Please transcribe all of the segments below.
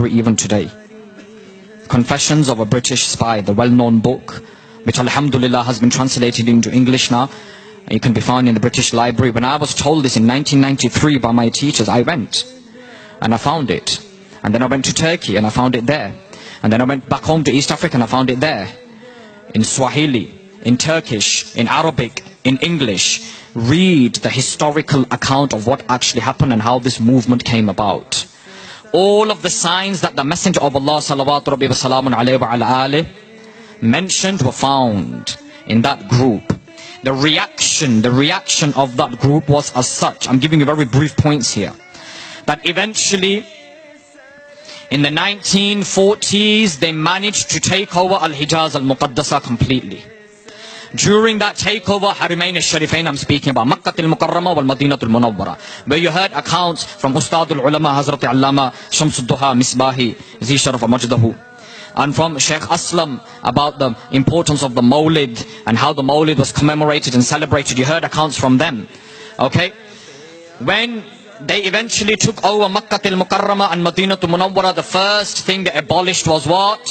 library even today. Confessions of a British Spy, the well-known book, which alhamdulillah has been translated into English now. It can be found in the British Library. When I was told this in 1993 by my teachers, I went and I found it. And then I went to Turkey and I found it there. And then I went back home to East Africa and I found it there. In Swahili, in Turkish, in Arabic, in English. Read the historical account of what actually happened and how this movement came about. All of the signs that the Messenger of Allah salawatu rabbi wa salamun alayhi wa ala alih mentioned were found in that group. The reaction of that group was as such. I'm giving you very brief points here. That eventually, in the 1940s, they managed to take over Al-Hijaz Al-Muqaddasa completely. During that takeover, Harimain al-Sharifain, I'm speaking about Makkah al-Mukarramah wal Madinah al-Munawwara, where you heard accounts from Ustad al-Ulama Hazrat Allama Shams al-Duha Misbahi Zi Sharaf Majdahu, and from Sheikh Aslam about the importance of the Mawlid and how the Mawlid was commemorated and celebrated. You heard accounts from them. Okay? When they eventually took over Makkah al-Mukarramah and Madinah al-Munawwara, the first thing they abolished was what?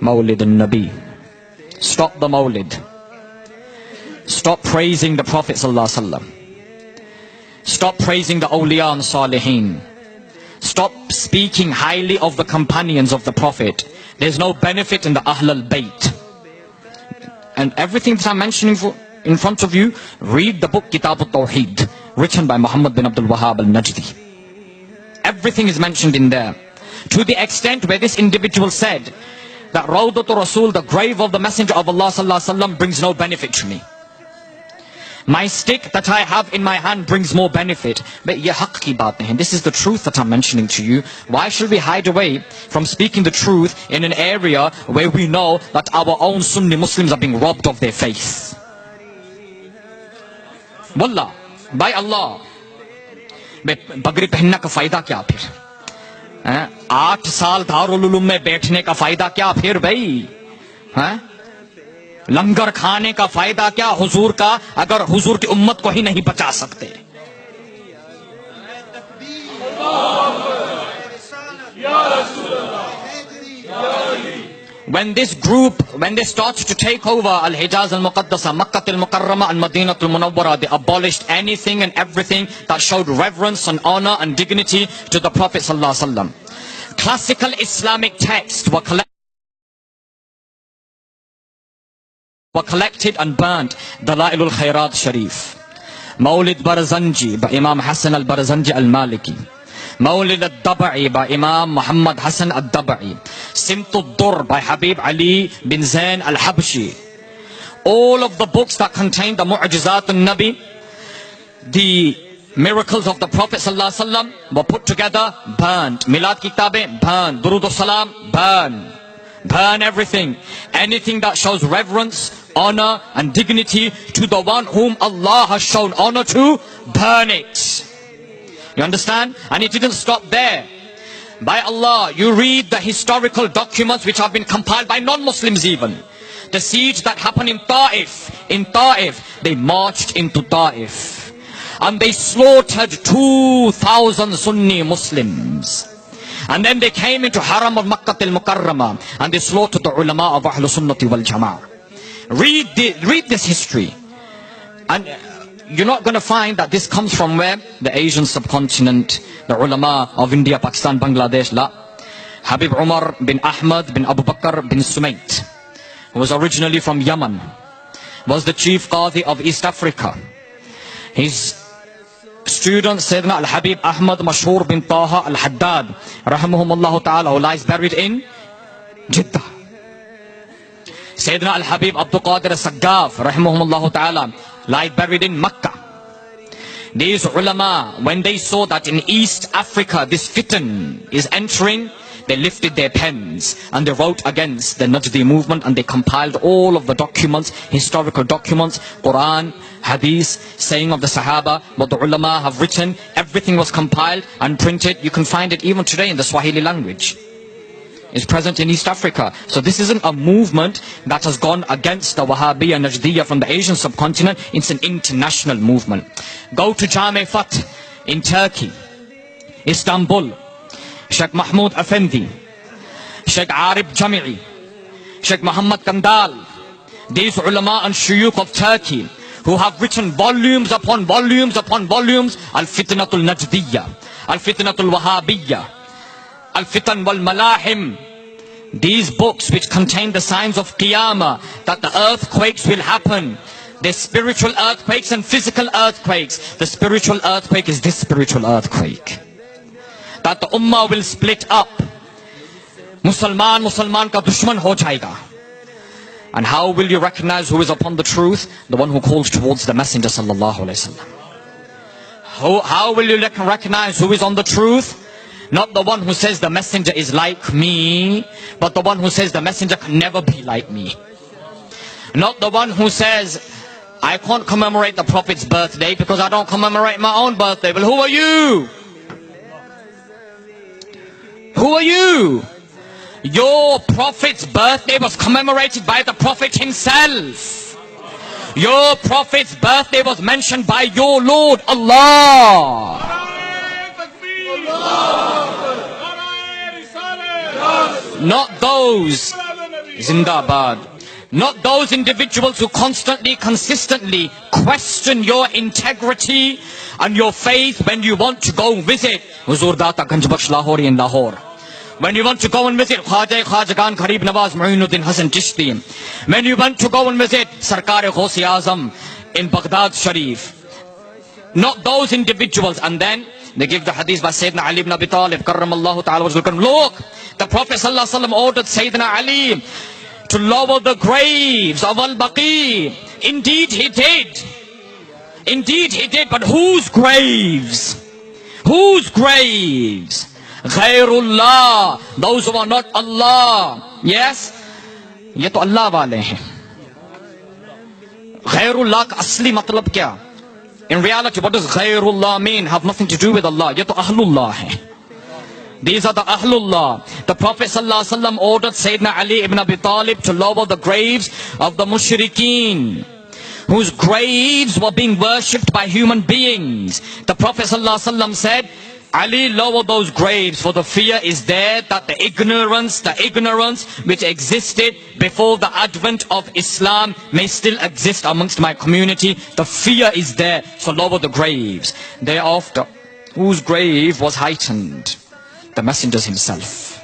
Mawlid al-Nabi. Stop the Mawlid. Stop praising the Prophet ﷺ. Stop praising the awliya and salihin. Stop speaking highly of the companions of the Prophet. There's no benefit in the Ahl al-Bayt. And everything that I'm mentioning in front of you, read the book Kitab al-Tawheed, written by Muhammad bin Abdul Wahhab al-Najdi. Everything is mentioned in there. To the extent where this individual said that Rawdatul Rasul, the grave of the Messenger of Allah sallallahu alaihi wasallam, brings no benefit to me. My stick that I have in my hand brings more benefit. But ye haqq ki baat nahi. This is the truth that I'm mentioning to you. Why should we hide away from speaking the truth in an area where we know that our own Sunni Muslims are being robbed of their faith? Wallah, by Allah. Bagri pehenna ka fayda kya phir? 8 साल दारुल उलूम में बैठने का फायदा क्या फिर भाई? लंगर खाने का फायदा क्या हुजूर का, अगर हुजूर की उम्मत को ही नहीं बचा सकते? When this group, when they started to take over Al-Hijaz Al-Muqaddasa, Makkah Al-Mukarramah and Madinah Al-Munawwara, they abolished anything and everything that showed reverence and honor and dignity to the Prophet Sallallahu Alaihi Wasallam. Classical Islamic texts were collected and burnt. Dalailul Khairat Sharif, Mawlid Barzanji by Imam Hassan al-Barzanji al-Maliki, Mawlid al-Daba'i by Imam Muhammad Hassan al-Daba'i, Simtud Dur by Habib Ali bin Zain al-Habshi. All of the books that contain the Mu'jizat al-Nabi, the miracles of the Prophet sallallahu alaihi wasallam, were put together, burned. Milad Kitabe, burned. Durud al-Salam, burned. Burn everything. Anything that shows reverence, honor and dignity to the one whom Allah has shown honor to, burn it. You understand? And it didn't stop there. By Allah, you read the historical documents which have been compiled by non-Muslims even. The siege that happened in Ta'if, they marched into Ta'if and they slaughtered 2,000 Sunni Muslims. And then they came into Haram of Makkah al-Mukarramah and they slaughtered the ulama of Ahlul Sunnati wal Jama'ah. Read this history. And you're not going to find that this comes from where? The Asian subcontinent, the ulama of India, Pakistan, Bangladesh. La. Habib Umar bin Ahmad bin Abu Bakr bin Sumayt, who was originally from Yemen, was the chief qadi of East Africa. His student Sayyidina Al-Habib Ahmad Mashhur bin Taha Al-Haddad, rahimahumullah ta'ala, who lies buried in Jeddah. Sayyidina Al-Habib Abdul Qadir Al-Saggaf, rahimahumullah ta'ala, lie buried in Makkah. These ulama, when they saw that in East Africa this fitan is entering, they lifted their pens and they wrote against the Najdi movement and they compiled all of the documents, historical documents, Quran, Hadith, saying of the Sahaba, what the ulama have written. Everything was compiled and printed. You can find it even today in the Swahili language. It's present in East Africa. So this isn't a movement that has gone against the Wahhabiyya Najdiyya from the Asian subcontinent. It's an international movement. Go to Jame Fath in Turkey, Istanbul. Sheikh Mahmoud Effendi, Sheikh Arif Jami'i, Sheikh Muhammad Kandal, these ulama and shuyukh of Turkey, who have written volumes upon volumes upon volumes, Al-Fitnatul Najdiyya, Al-Fitnatul Wahabiyya, Al-Fitan wal Malahim. These books which contain the signs of Qiyamah, that the earthquakes will happen. There's spiritual earthquakes and physical earthquakes. The spiritual earthquake is this spiritual earthquake. That the ummah will split up. Musalman ka dushman ho jayega. And how will you recognize who is upon the truth? The one who calls towards the Messenger sallallahu alaihi wasallam. How will you recognize who is on the truth? Not the one who says the Messenger is like me, but the one who says the Messenger can never be like me. Not the one who says, I can't commemorate the Prophet's birthday because I don't commemorate my own birthday. Well, who are you? Who are you? Your Prophet's birthday was commemorated by the Prophet himself. Your Prophet's birthday was mentioned by your Lord, Allah. Not those, Zindabad, not those individuals who constantly, consistently question your integrity and your faith when you want to go visit Huzur Data Ganjbakhsh Lahori in Lahore. When you want to go and visit Khajagan Gharib Nawaz Mu'inuddin Hasan Chishti. When you want to go and visit Sarkar-e Ghaus-e Azam in Baghdad Sharif. Not those individuals. And then they give the hadith by Sayyidina Ali ibn Abi Talib, Karramallahu ta'ala wajhul karim. Look, the Prophet sallallahu alaihi wasallam ordered Sayyidina Ali to lower the graves of Al-Baqi. Indeed he did. Indeed he did. But whose graves? Whose graves? Ghairullah. Those who are not Allah. Yes? Ye to Allah wale hain. Ghairullah ka asli matlab kya? In reality, what does Ghairullah mean? Have nothing to do with Allah. Ye to Ahlullah hai. These are the Ahlullah. The Prophet ﷺ ordered Sayyidina Ali ibn Abi Talib to lower the graves of the Mushrikeen, whose graves were being worshipped by human beings. The Prophet ﷺ said, Ali, lower those graves, for the fear is there that the ignorance which existed before the advent of Islam may still exist amongst my community. The fear is there, so lower the graves. Thereafter, whose grave was heightened? The Messenger's himself.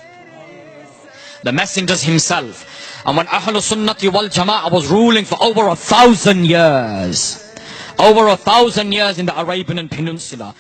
The Messenger's himself. And when Ahlul Sunnati wal Jama'ah was ruling for over 1,000 years, over 1,000 years in the Arabian Peninsula,